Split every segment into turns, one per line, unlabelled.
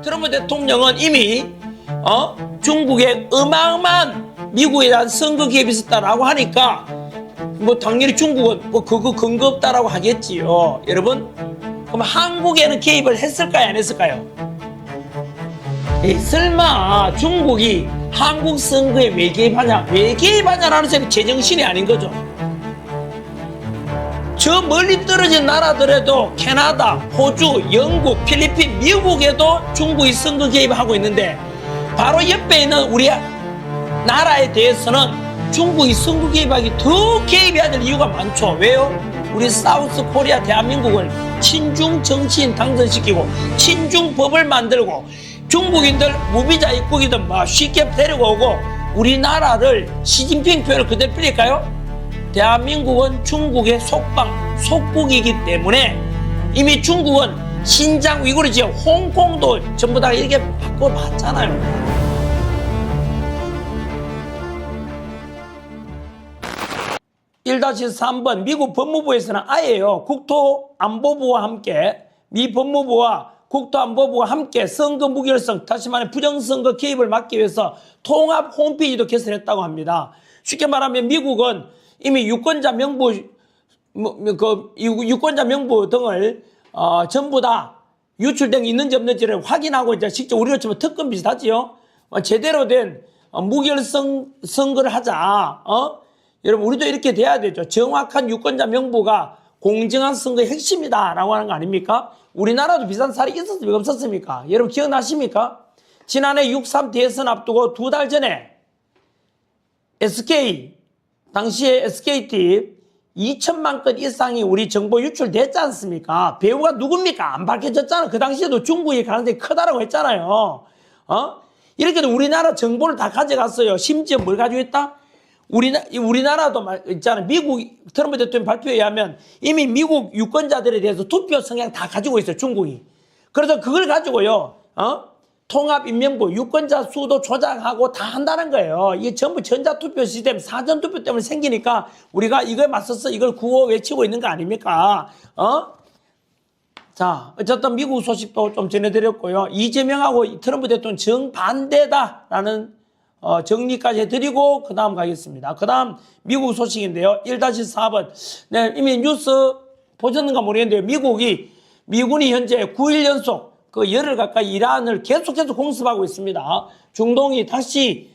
트럼프 대통령은 이미 중국의 어마어마한 미국에 대한 선거 개입이 있었다라고 하니까 뭐 당연히 중국은 뭐 그거 근거 없다라고 하겠지요. 여러분, 그럼 한국에는 개입을 했을까요, 안 했을까요? 설마 중국이 한국 선거에 왜 개입하냐? 왜 개입하냐라는 소리 제정신이 아닌 거죠. 저 멀리 떨어진 나라들에도 캐나다, 호주, 영국, 필리핀, 미국에도 중국이 선거 개입하고 있는데 바로 옆에 있는 우리 나라에 대해서는 중국이 선거 개입하기 더 개입해야 될 이유가 많죠. 왜요? 우리 사우스 코리아 대한민국을 친중 정치인 당선시키고 친중 법을 만들고 중국인들 무비자 입국이든 뭐 쉽게 데리고 오고 우리나라를 시진핑 표현을 그대로 빌릴까요? 대한민국은 중국의 속국이기 때문에 이미 중국은 신장 위구르 지역, 홍콩도 전부 다 이렇게 바꿔봤잖아요. 1-3번 미국 법무부에서는 아예요. 국토안보부와 함께 미 법무부와 국토안보부가 함께 선거 무결성, 다시 말해 부정선거 개입을 막기 위해서 통합 홈페이지도 개설했다고 합니다. 쉽게 말하면 미국은 이미 유권자 명부 등을 전부 다 유출된 게 있는지 없는지를 확인하고 이제 직접 우리가 치면 특검 비슷하지요. 제대로 된 무결성 선거를 하자. 여러분 우리도 이렇게 돼야 되죠. 정확한 유권자 명부가 공정한 선거의 핵심이다라고 하는 거 아닙니까? 우리나라도 비슷한 사례 있었습니까? 없었습니까? 여러분 기억나십니까? 지난해 6.3 대선 앞두고 2달 전에 당시에 SKT 2천만 건 이상이 우리 정보 유출됐지 않습니까? 배우가 누굽니까? 안 밝혀졌잖아. 그 당시에도 중국이 가능성이 크다라고 했잖아요. 이렇게 우리나라 정보를 다 가져갔어요. 심지어 뭘 가지고 있다? 우리나라도 있잖아요. 미국 트럼프 대통령 발표에 의하면 이미 미국 유권자들에 대해서 투표 성향 다 가지고 있어요. 중국이. 그래서 그걸 가지고요. 통합인명부 유권자 수도 조작하고 다 한다는 거예요. 이게 전부 전자투표 시스템, 사전투표 때문에 생기니까 우리가 이거에 맞서서 이걸 구호 외치고 있는 거 아닙니까? 자, 어쨌든 미국 소식도 좀 전해드렸고요. 이재명하고 트럼프 대통령 정반대다라는 정리까지 해드리고 그 다음 가겠습니다. 그 다음 미국 소식인데요. 1-4번. 네, 이미 뉴스 보셨는가 모르겠는데요. 미군이 현재 9일 연속 그 열흘 가까이 이란을 계속해서 공습하고 있습니다. 중동이 다시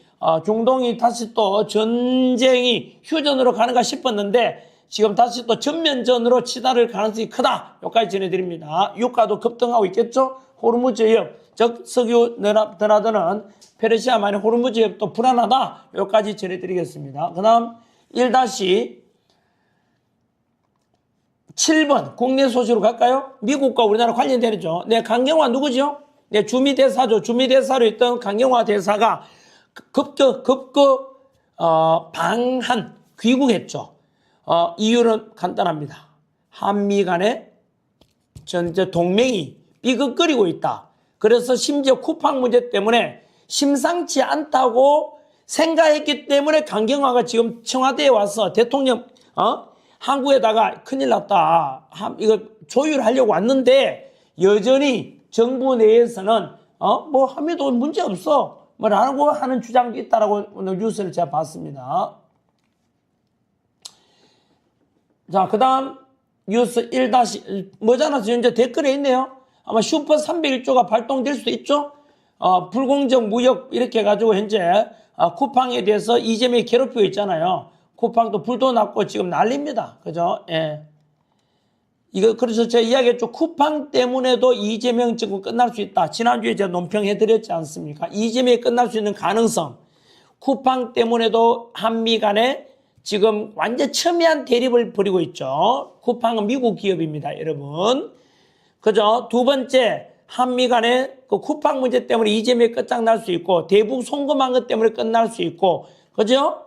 또 전쟁이 휴전으로 가는가 싶었는데 지금 다시 또 전면전으로 치달을 가능성이 크다. 여기까지 전해드립니다. 유가도 급등하고 있겠죠. 호르무즈 해협, 즉 석유 드나드는 페르시아만의 호르무즈 해협도 불안하다. 여기까지 전해드리겠습니다. 그 다음 1-7번 국내 소식으로 갈까요? 미국과 우리나라 관련되죠. 네, 강경화 누구죠? 네, 주미대사죠. 주미대사로 있던 강경화 대사가 방한, 귀국했죠. 이유는 간단합니다. 한미 간의 전제 동맹이 삐걱거리고 있다. 그래서 심지어 쿠팡 문제 때문에 심상치 않다고 생각했기 때문에 강경화가 지금 청와대에 와서 대통령 한국에다가 큰일 났다. 이거 조율하려고 왔는데 여전히 정부 내에서는 뭐 함에도 문제 없어. 뭐라고 하는 주장도 있다라고 오늘 뉴스를 제가 봤습니다. 자, 그 다음 뉴스 1- 뭐잖아. 현재 댓글에 있네요. 아마 슈퍼 301조가 발동될 수도 있죠. 불공정 무역 이렇게 해가지고 현재 쿠팡에 대해서 이재명이 괴롭히고 있잖아요. 쿠팡도 불도 났고 지금 난립니다. 그죠? 예. 그래서 제가 이야기했죠. 쿠팡 때문에도 이재명 정권 끝날 수 있다. 지난주에 제가 논평해드렸지 않습니까? 이재명이 끝날 수 있는 가능성. 쿠팡 때문에도 한미 간에 지금 완전 첨예한 대립을 벌이고 있죠. 쿠팡은 미국 기업입니다, 여러분. 그죠? 두 번째, 한미 간에 그 쿠팡 문제 때문에 이재명이 끝장날 수 있고, 대북 송금한 것 때문에 끝날 수 있고, 그죠?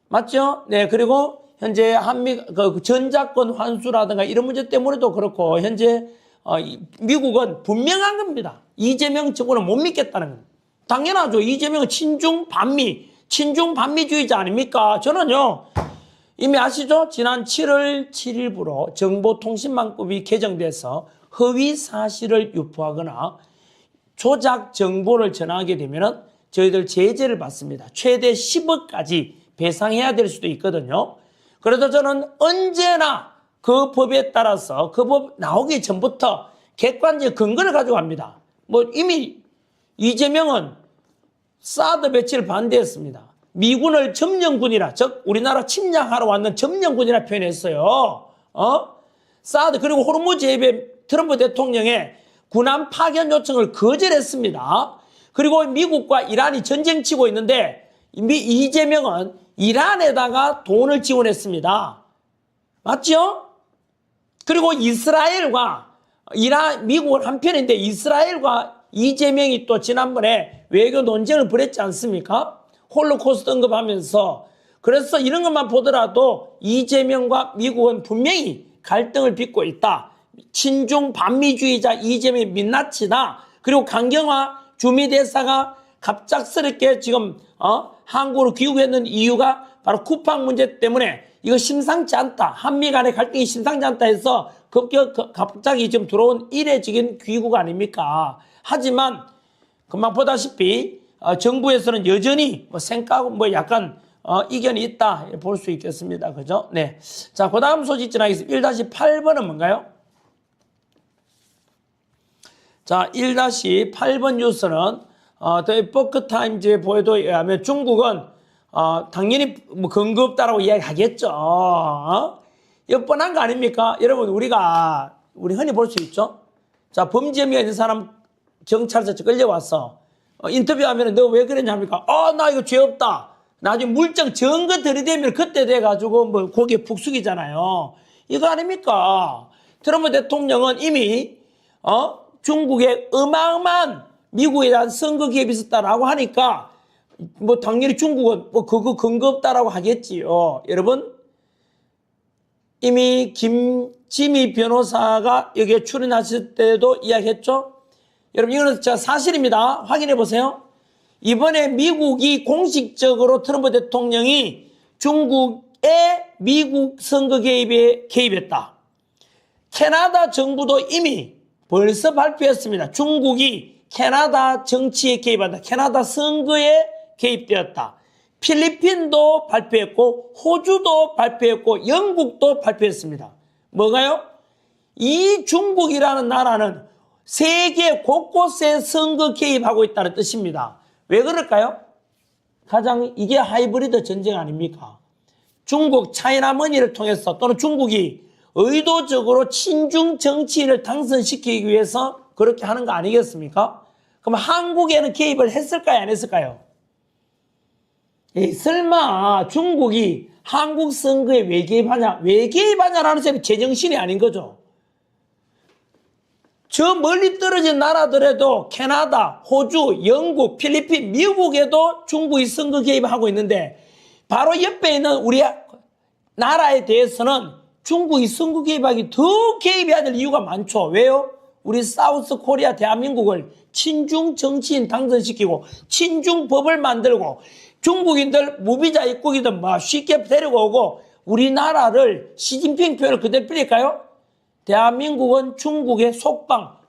맞죠? 네, 그리고 현재 한미, 전자권 환수라든가 이런 문제 때문에도 그렇고, 현재, 미국은 분명한 겁니다. 이재명 정권을 못 믿겠다는 겁니다. 당연하죠. 이재명은 친중반미주의자 아닙니까? 저는요, 이미 아시죠? 지난 7월 7일부로 정보통신망법이 개정돼서 허위 사실을 유포하거나 조작 정보를 전하게 되면은 저희들 제재를 받습니다. 최대 10억까지 배상해야 될 수도 있거든요. 그래서 저는 언제나 그 법에 따라서 그 법 나오기 전부터 객관적 근거를 가지고 갑니다. 뭐 이미 이재명은 사드 배치를 반대했습니다. 미군을 점령군이라, 즉 우리나라 침략하러 왔는 점령군이라 표현했어요. 사드, 그리고 호르무즈 해협에 트럼프 대통령의 군함 파견 요청을 거절했습니다. 그리고 미국과 이란이 전쟁 치고 있는데 이재명은 이란에다가 돈을 지원했습니다. 맞죠? 그리고 이스라엘과 미국은 한편인데 이스라엘과 이재명이 또 지난번에 외교 논쟁을 벌였지 않습니까? 홀로코스트 언급하면서. 그래서 이런 것만 보더라도 이재명과 미국은 분명히 갈등을 빚고 있다. 친중 반미주의자 이재명이 민낯이다. 그리고 강경화 주미대사가 갑작스럽게 지금 한국으로 귀국했는 이유가 바로 쿠팡 문제 때문에 이거 심상치 않다. 한미 간의 갈등이 심상치 않다 해서 갑자기 지금 들어온 이례적인 귀국 아닙니까? 하지만 금방 보다시피 정부에서는 여전히 생각 약간 이견이 있다 볼 수 있겠습니다. 그죠? 네. 자, 그 다음 소식 지나겠습니다. 1-8번은 뭔가요? 자, 1-8번 뉴스는 더 에포크 타임즈의 보도에 의하면 중국은 당연히 뭐 근거 없다라고 이야기하겠죠. 이거 뻔한 거 아닙니까? 여러분, 우리 흔히 볼 수 있죠? 자, 범죄 혐의가 있는 사람 경찰서 끌려왔어. 인터뷰하면 너 왜 그랬냐니까? 나 이거 죄 없다. 나중에 물증 증거 들이대면 그때 돼가지고 뭐 고개 푹 숙이잖아요. 이거 아닙니까? 트럼프 대통령은 이미 중국의 어마어마한 미국에 대한 선거 개입이 있었다라고 하니까 뭐 당연히 중국은 뭐 그거 근거 없다라고 하겠지요. 여러분, 이미 김지미 변호사가 여기에 출연하실 때도 이야기했죠. 여러분, 이거는 진짜 사실입니다. 확인해 보세요. 이번에 미국이 공식적으로 트럼프 대통령이 중국의 미국 선거 개입에 개입했다. 캐나다 정부도 이미 벌써 발표했습니다. 중국이 캐나다 정치에 개입한다. 캐나다 선거에 개입되었다. 필리핀도 발표했고 호주도 발표했고 영국도 발표했습니다. 뭐가요? 이 중국이라는 나라는 세계 곳곳에 선거 개입하고 있다는 뜻입니다. 왜 그럴까요? 가장 이게 하이브리드 전쟁 아닙니까? 중국 차이나머니를 통해서 또는 중국이 의도적으로 친중 정치인을 당선시키기 위해서 그렇게 하는 거 아니겠습니까? 그럼 한국에는 개입을 했을까요? 안 했을까요? 설마 중국이 한국 선거에 왜 개입하냐? 왜 개입하냐라는 셈이 제정신이 아닌 거죠. 저 멀리 떨어진 나라들에도 캐나다, 호주, 영국, 필리핀, 미국에도 중국이 선거 개입하고 있는데 바로 옆에 있는 우리 나라에 대해서는 중국이 선거 개입하기 더 개입해야 될 이유가 많죠. 왜요? 우리 사우스 코리아 대한민국을 친중 정치인 당선시키고 친중 법을 만들고 중국인들 무비자 입국이든 막 쉽게 데리고 오고 우리나라를 시진핑 표현을 그대로 빌릴까요? 대한민국은 중국의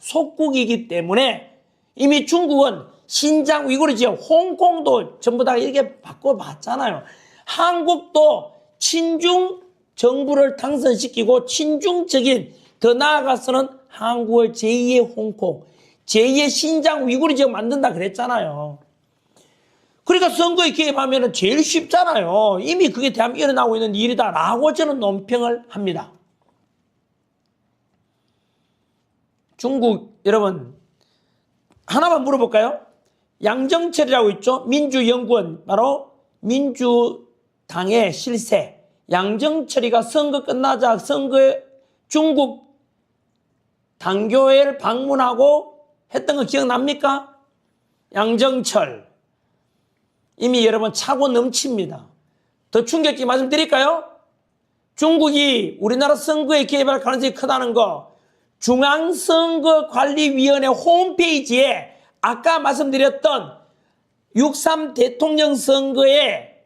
속국이기 때문에 이미 중국은 신장 위구르 지역, 홍콩도 전부 다 이렇게 바꿔봤잖아요. 한국도 친중 정부를 당선시키고 친중적인, 더 나아가서는 한국을 제2의 홍콩, 제2의 신장 위구르 지역 만든다 그랬잖아요. 그러니까 선거에 개입하면 제일 쉽잖아요. 이미 그게 대한민국에 일어나고 있는 일이다라고 저는 논평을 합니다. 중국, 여러분, 하나만 물어볼까요? 양정철이라고 있죠? 민주연구원, 바로 민주당의 실세. 양정철이가 선거 끝나자 중국 당교회를 방문하고 했던 거 기억납니까? 양정철. 이미 여러분 차고 넘칩니다. 더 충격적인 말씀드릴까요? 중국이 우리나라 선거에 개입할 가능성이 크다는 거 중앙선거관리위원회 홈페이지에 아까 말씀드렸던 6.3 대통령 선거에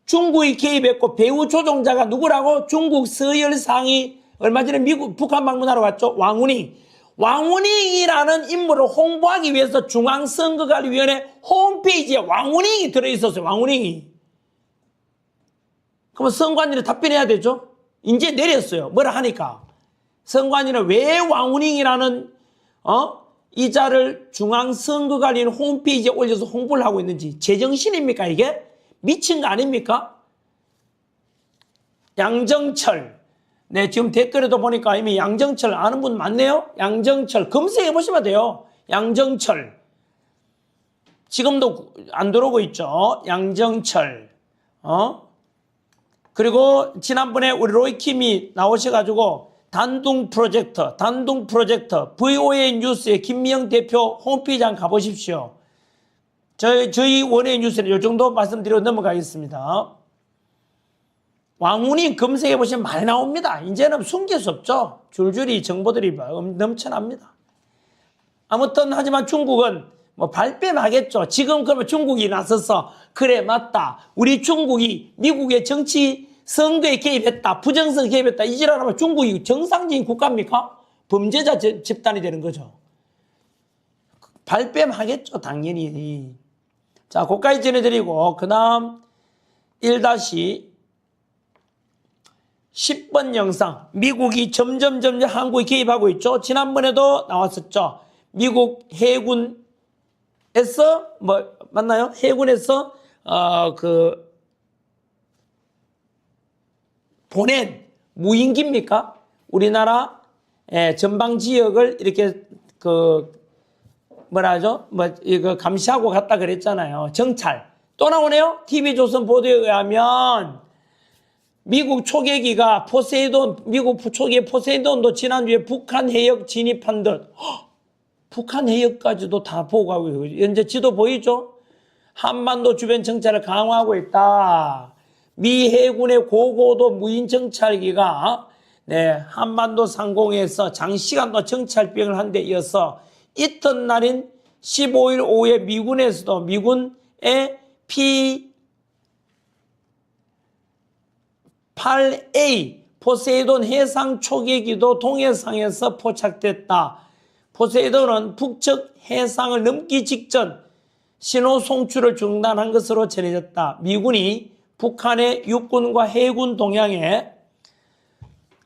중국이 개입했고 배후 조종자가 누구라고? 중국 서열상이 얼마 전에 북한 방문하러 갔죠. 왕운이 왕원익이라는 인물을 홍보하기 위해서 중앙선거관리위원회 홈페이지에 왕원익이 들어있었어요. 왕원익이. 그러면 선관위는 답변해야 되죠. 이제 내렸어요. 뭐라 하니까. 선관위는 왜 왕원익이라는 이자를 중앙선거관리위원회 홈페이지에 올려서 홍보를 하고 있는지. 제정신입니까 이게? 미친 거 아닙니까? 양정철. 네, 지금 댓글에도 보니까 이미 양정철 아는 분 많네요. 양정철 검색해 보시면 돼요. 양정철. 지금도 안 들어오고 있죠. 양정철. 그리고 지난번에 우리 로이킴이 나오셔가지고 단둥 프로젝트 VOA 뉴스의 김미영 대표 홈페이지 한번 가보십시오. 저희 원의 뉴스는 이 정도 말씀드리고 넘어가겠습니다. 왕운이 검색해보시면 많이 나옵니다. 이제는 숨길 수 없죠. 줄줄이 정보들이 넘쳐납니다. 아무튼 하지만 중국은 뭐 발뺌하겠죠. 지금 그러면 중국이 나서서 그래 맞다. 우리 중국이 미국의 정치 선거에 개입했다. 부정선거에 개입했다. 이지랄하면 중국이 정상적인 국가입니까? 범죄자 집단이 되는 거죠. 발뺌하겠죠. 당연히. 자, 그까지 전해드리고 그 다음 1-10번 영상. 미국이 점점 한국에 개입하고 있죠. 지난번에도 나왔었죠. 미국 해군에서 맞나요? 해군에서 보낸 무인기입니까? 우리나라 전방 지역을 이렇게 이거 감시하고 갔다 그랬잖아요. 정찰. 또 나오네요. TV조선 보도에 의하면 미국 초계기가 미국 초계 포세이돈도 지난주에 북한 해역 진입한 듯. 북한 해역까지도 다 보고 가고 있어요. 현재 지도 보이죠? 한반도 주변 정찰을 강화하고 있다. 미 해군의 고고도 무인 정찰기가 한반도 상공에서 장시간 동안 정찰 비행을 한 데 이어서 이튿날인 15일 오후에 미군에서도 미군의 P-8A 포세이돈 해상 초계기도 동해상에서 포착됐다. 포세이돈은 북측 해상을 넘기 직전 신호 송출을 중단한 것으로 전해졌다. 미군이 북한의 육군과 해군 동향에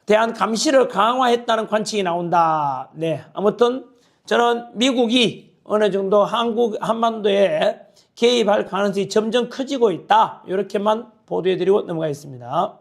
대한 감시를 강화했다는 관측이 나온다. 네, 아무튼 저는 미국이 어느 정도 한반도에 개입할 가능성이 점점 커지고 있다. 이렇게만 보도해드리고 넘어가겠습니다.